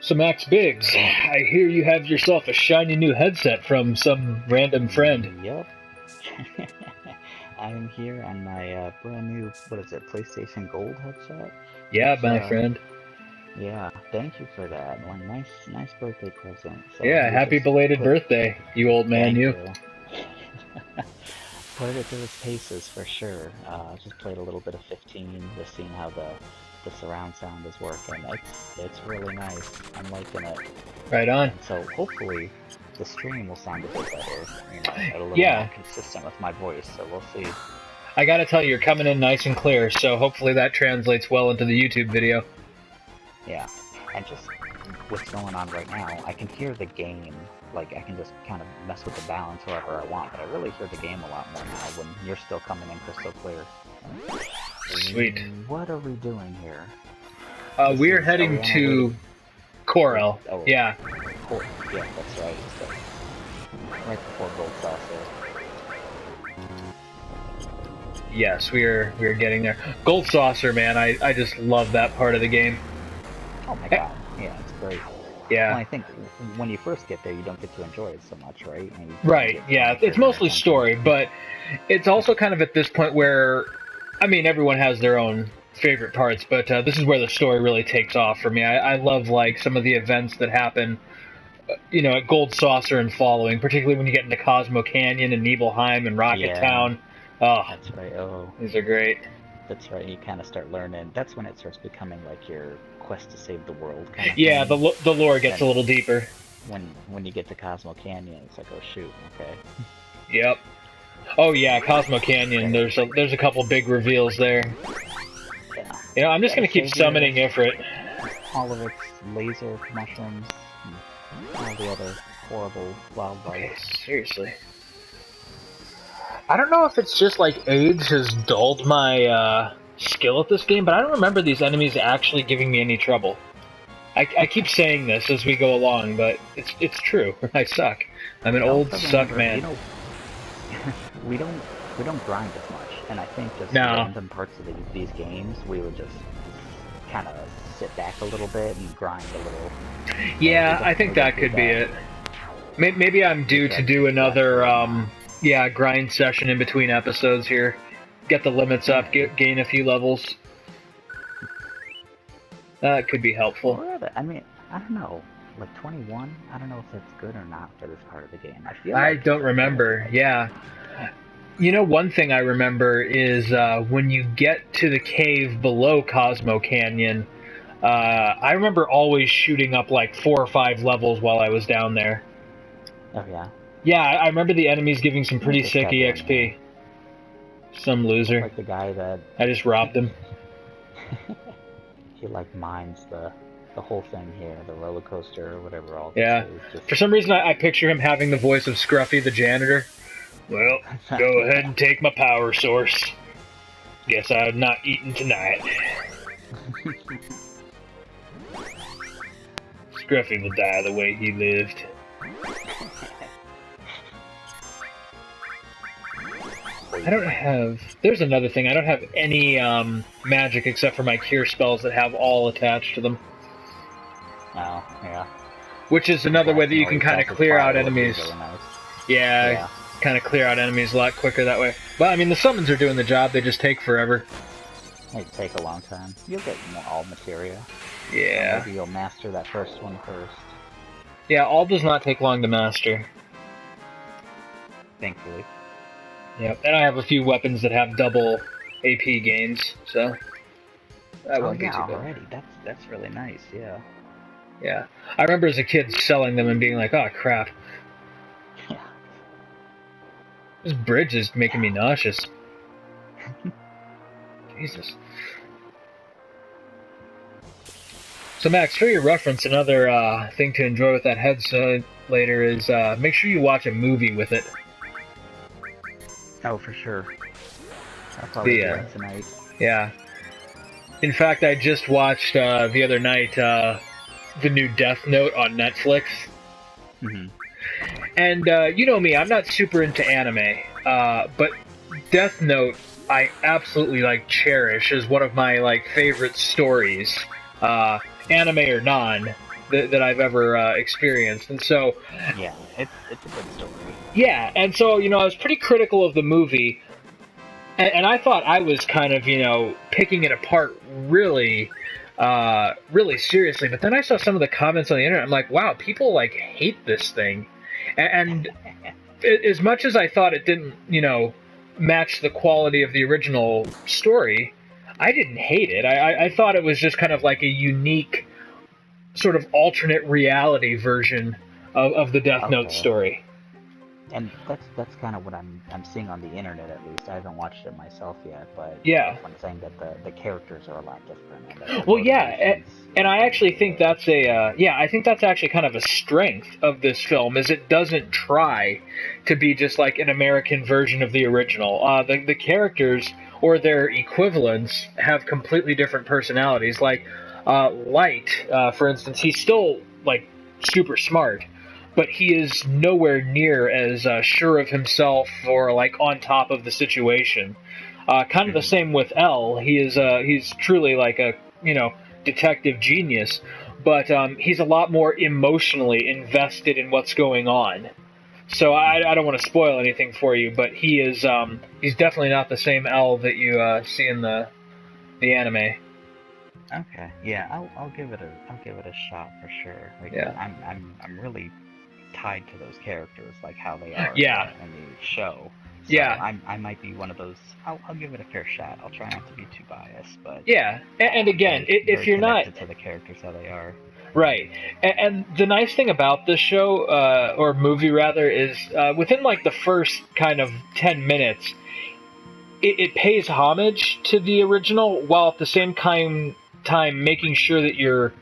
So Max Biggs, I hear you have yourself a shiny new headset from some random friend. Yep. I am here on my brand new, what is it, PlayStation Gold headset? Yeah, It's my friend. yeah, thank you for that. One nice birthday present. So Yeah, we happy just belated birthday, you old man, thank you. you. Put it through its paces for sure. Just played a little bit of 15, just seeing how the surround sound is working. It's really nice. I'm liking it. Right on. And so hopefully the stream will sound a bit better, a little more Yeah, consistent with my voice. So we'll see. I gotta tell you, you're coming in nice and clear, so hopefully that translates well into the YouTube video. Yeah, and just what's going on right now, I can hear the game. Like I can just kind of mess with the balance however I want, but I really hear the game a lot more now when you're still coming in crystal clear. Sweet. What are we doing here? We're heading to Corel. Oh, Yeah. Yeah, that's right. So, right before Gold Saucer. Yes, we're getting there. Gold Saucer, man, I just love that part of the game. Oh my god, yeah, it's great. Yeah. Well, I think when you first get there, you don't get to enjoy it so much, right? Right, yeah, it's mostly story, but it's also kind of at this point where, I mean, everyone has their own favorite parts, but this is where the story really takes off for me. I love, like, some of the events that happen, at Gold Saucer and following, particularly when you get into Cosmo Canyon and Nibelheim and Rocket Town. Oh, that's right. Oh, these are great. That's right. You kind of start learning. That's when it starts becoming like your quest to save the world kind of yeah, thing. the lore gets a little deeper. When you get to Cosmo Canyon, it's like, oh shoot, okay. Yep. Oh yeah, Cosmo Canyon. There's a couple big reveals there. Yeah. I'm just gonna keep summoning Ifrit. All of its laser mushrooms, and all the other horrible wildlife. Okay, seriously. I don't know if it's just like age has dulled my skill at this game, but I don't remember these enemies actually giving me any trouble. I keep saying this as we go along, but it's true. I suck. I'm an old suck man. We don't grind as much, and I think just random parts of these games, we would just kind of sit back a little bit and grind a little. Yeah, I think that could be it. Maybe I'm due to do another grind session in between episodes here. Get the limits up, gain a few levels. That could be helpful. I mean, I don't know. Like 21? I don't know if that's good or not for this part of the game. I don't remember, yeah. One thing I remember is when you get to the cave below Cosmo Canyon, I remember always shooting up like 4 or 5 levels while I was down there. Oh, yeah? Yeah, I remember the enemies giving some pretty sick EXP. Some loser. Like the guy that... I just robbed him. He like mines the whole thing here, the roller coaster or whatever all this is. For some reason I picture him having the voice of Scruffy the janitor. Well, go ahead and take my power source. Guess I'm not eating tonight. Scruffy will die the way he lived. I don't have... There's another thing. I don't have any magic except for my cure spells that have all attached to them. Oh, yeah. Which is another way that you can kind of clear out enemies. Really nice. Yeah, kind of clear out enemies a lot quicker that way. But, I mean, the summons are doing the job. They just take forever. They take a long time. You'll get all materia. Yeah. Maybe you'll master that first one first. Yeah, all does not take long to master. Thankfully. Yep, and I have a few weapons that have double AP gains, so that won't be too bad. Already. That's really nice, yeah. Yeah. I remember as a kid selling them and being like, oh crap. Yeah. This bridge is making me nauseous. Jesus. So Max, for your reference, another thing to enjoy with that headset later is make sure you watch a movie with it. Oh, for sure. I'll probably do that tonight. Yeah. In fact, I just watched the other night the new Death Note on Netflix. Mm-hmm. And you know me, I'm not super into anime, but Death Note I absolutely cherish as one of my favorite stories, anime or non. that I've ever experienced. And so, Yeah, it's a good story. yeah, and so I was pretty critical of the movie, and I thought I was kind of picking it apart really, really seriously. But then I saw some of the comments on the internet. I'm like, wow, people like hate this thing, and as much as I thought it didn't match the quality of the original story, I didn't hate it. I thought it was just kind of like a unique sort of alternate reality version of the Death Note story. And that's kind of what I'm seeing on the internet, at least. I haven't watched it myself yet, but yeah, I'm saying that the characters are a lot different. And well, yeah, and I actually think that's I think that's actually kind of a strength of this film, is it doesn't try to be just like an American version of the original. The characters or their equivalents have completely different personalities. Like Light, for instance, he's still like super smart, but he is nowhere near as sure of himself or like on top of the situation. Kind of the same with L. He's truly like a detective genius, but he's a lot more emotionally invested in what's going on. So I don't want to spoil anything for you, but he's definitely not the same L that you see in the anime. Okay, yeah, I'll give it a shot for sure. Like, yeah, I'm really tied to those characters, like how they are in the show. So yeah, I might be one of those. I'll give it a fair shot. I'll try not to be too biased, but yeah. And again, if very you're not to the characters how they are. Right, and the nice thing about this show, or movie rather, is within like the first kind of 10 minutes, it pays homage to the original, while at the same time making sure that you're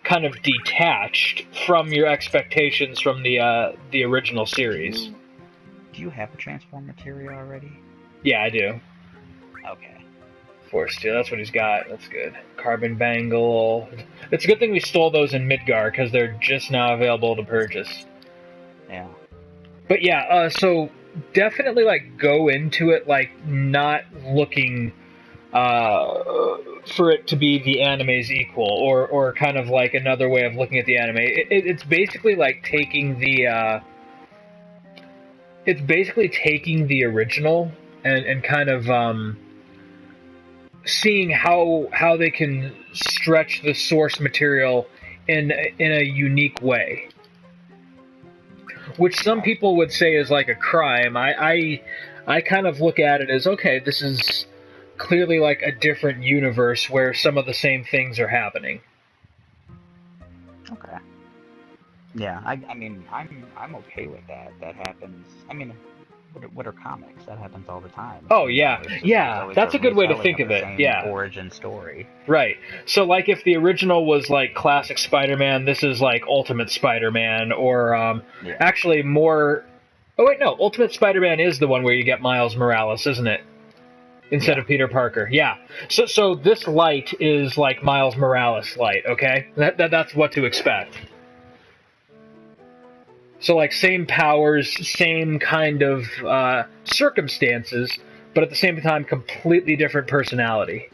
kind of detached from your expectations from the original series. Do you have a transform material already? Yeah, I do. Okay. Force Steel, that's what he's got. That's good. Carbon Bangle. It's a good thing we stole those in Midgar, because they're just now available to purchase. Yeah. But yeah, so definitely like go into it like not looking for it to be the anime's equal, or kind of like another way of looking at the anime. It's basically like taking the original and kind of seeing how they can stretch the source material in a unique way, which some people would say is like a crime. I kind of look at it as, okay, this is clearly like a different universe where some of the same things are happening. Okay. Yeah, I mean, I'm okay with that. That happens. I mean, what are comics? That happens all the time. Oh yeah, that's a good way to think of it. Yeah, origin story. Right. So like, if the original was like classic Spider-Man, this is like Ultimate Spider-Man, or actually more. Oh wait, no, Ultimate Spider-Man is the one where you get Miles Morales, isn't it? Instead of Peter Parker. Yeah. So this Light is like Miles Morales Light. Okay, that's what to expect. So like, same powers, same kind of circumstances, but at the same time completely different personality.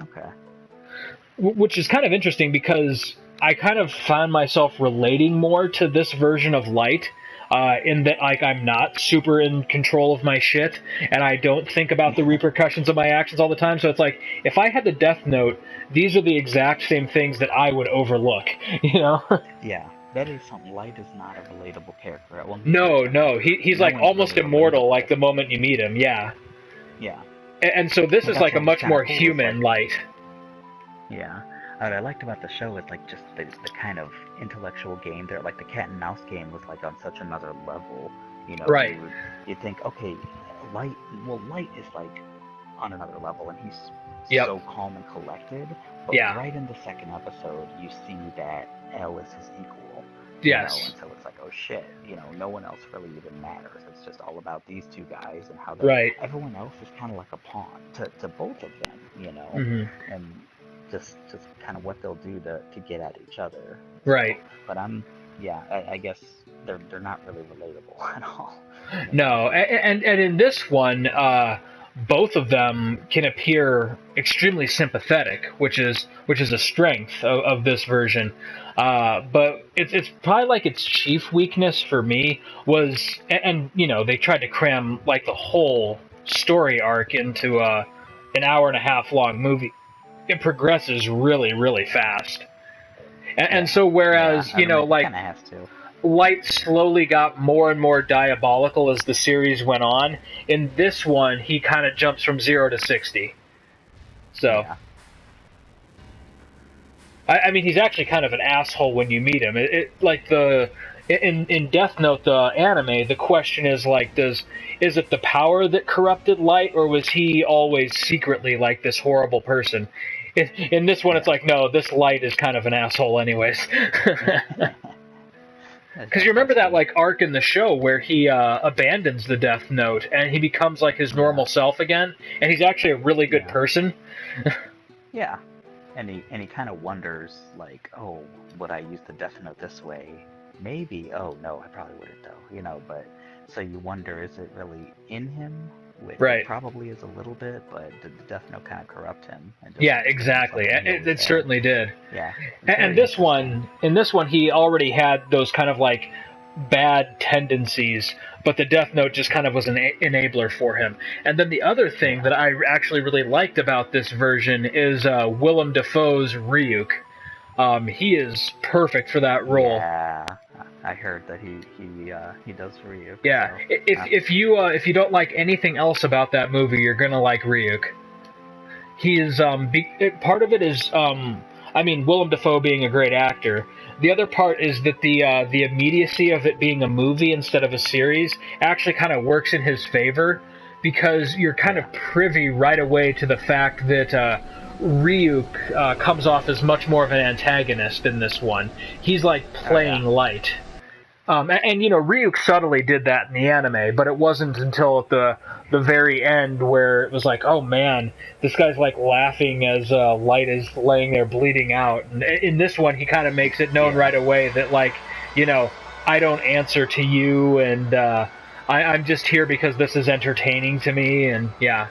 Okay. Which is kind of interesting, because I kind of found myself relating more to this version of Light, in that like I'm not super in control of my shit, and I don't think about the repercussions of my actions all the time. So it's like, if I had the Death Note, these are the exact same things that I would overlook, Yeah. That is something. Light is not a relatable character. No, he's like almost really immortal, like the moment you meet him. Yeah. Yeah. And so this is like a much more human Light. Yeah. What I liked about the show is like just the kind of intellectual game there. Like the cat and mouse game was like on such another level. Right. You think, okay, Light is like on another level, and he's so calm and collected. But right in the second episode, you see that L is his equal. Yes. And so it's like, oh shit, no one else really even matters. It's just all about these two guys and how everyone else is kind of like a pawn to both of them, Mm-hmm. and just kind of what they'll do to get at each other. Right. So, but I guess they're not really relatable at all. No, and in this one, both of them can appear extremely sympathetic, which is a strength of this version. But it's probably like its chief weakness for me was, and you know, they tried to cram like the whole story arc into an hour and a half long movie. It progresses really, really fast. And so whereas, Yeah, you know, like, kind of has to. Light slowly got more and more diabolical as the series went on. In this one, he kind of jumps from 0 to 60. So, Yeah. I mean, he's actually kind of an asshole when you meet him. In Death Note, the anime, the question is like, is it the power that corrupted Light, or was he always secretly like this horrible person? In this one, it's like, no, this Light is kind of an asshole, anyways. Because you remember that like arc in the show where he abandons the Death Note and he becomes like his normal self again, and he's actually a really good person. Yeah, and he kind of wonders like, oh, would I use the Death Note this way? Maybe. Oh no, I probably wouldn't though. You know, but so you wonder, is it really in him? Which Right. It probably is a little bit, but did the Death Note kind of corrupt him? And Yeah, exactly. It certainly did. Yeah. And in this one, he already had those kind of like bad tendencies, but the Death Note just kind of was an enabler for him. And then the other thing that I actually really liked about this version is Willem Dafoe's Ryuk. He is perfect for that role. Yeah, I heard that he does Ryuk. Yeah, so, if you don't like anything else about that movie, you're gonna like Ryuk. He is part of it is I mean, Willem Dafoe being a great actor. The other part is that the immediacy of it being a movie instead of a series actually kind of works in his favor, because you're kind of privy right away to the fact that Ryuk comes off as much more of an antagonist in this one. He's like playing Light. And you know, Ryuk subtly did that in the anime, but it wasn't until at the very end where it was like, oh man, this guy's like laughing as Light is laying there bleeding out. And in this one, he kind of makes it known right away that, like, you know, I don't answer to you, and I'm just here because this is entertaining to me, and yeah.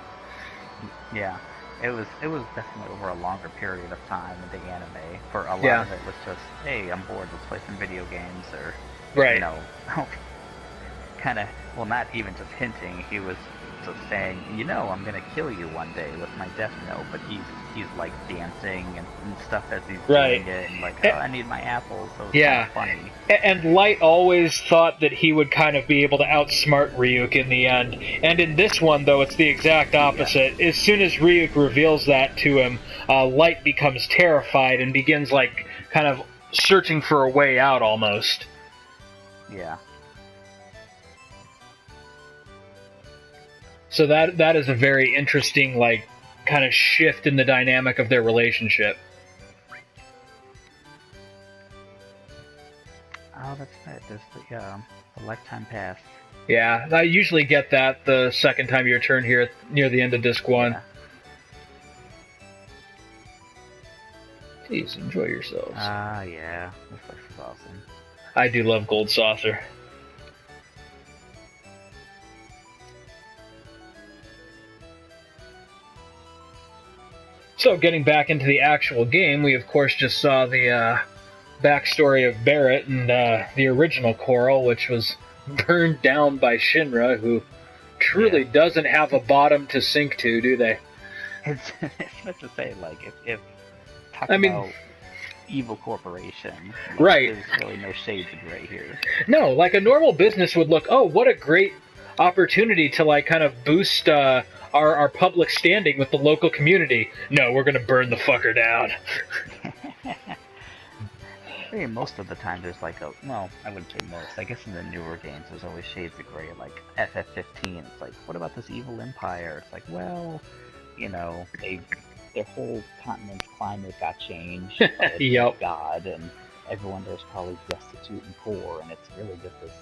Yeah. It was definitely over a longer period of time in the anime. For a lot of it was just, hey, I'm bored, let's play some video games, or right. You know, kind of, well, not even just hinting. He was just saying, you know, I'm gonna kill you one day with my Death Note, but he's like dancing and stuff as he's doing it, and like, oh, I need my apples. So it's kind of funny. And Light always thought that he would kind of be able to outsmart Ryuk in the end. And in this one, though, it's the exact opposite. As soon as Ryuk reveals that to him, Light becomes terrified and begins like kind of searching for a way out almost. Yeah. So that is a very interesting, like, kind of shift in the dynamic of their relationship. Oh, that's right. There's the lifetime pass. Yeah, I usually get that the second time you return here near the end of Disc 1. Yeah. Please enjoy yourselves. Yeah. This place is awesome. I do love Gold Saucer. So, getting back into the actual game, we of course just saw the backstory of Barret and the original Coral, which was burned down by Shinra, who truly doesn't have a bottom to sink to, do they? It's meant to say, like, if talking about evil corporation, like, right? There's really no shades of gray here. No, like a normal business would look, oh, what a great opportunity to like kind of boost our public standing with the local community. No, we're gonna burn the fucker down. I mean, most of the time there's like well, I wouldn't say most. I guess in the newer games there's always shades of gray, like FF15. It's like, what about this evil empire? It's like, well, you know, their whole continent's climate got changed by Yep. God, and everyone there's probably destitute and poor, and it's really just this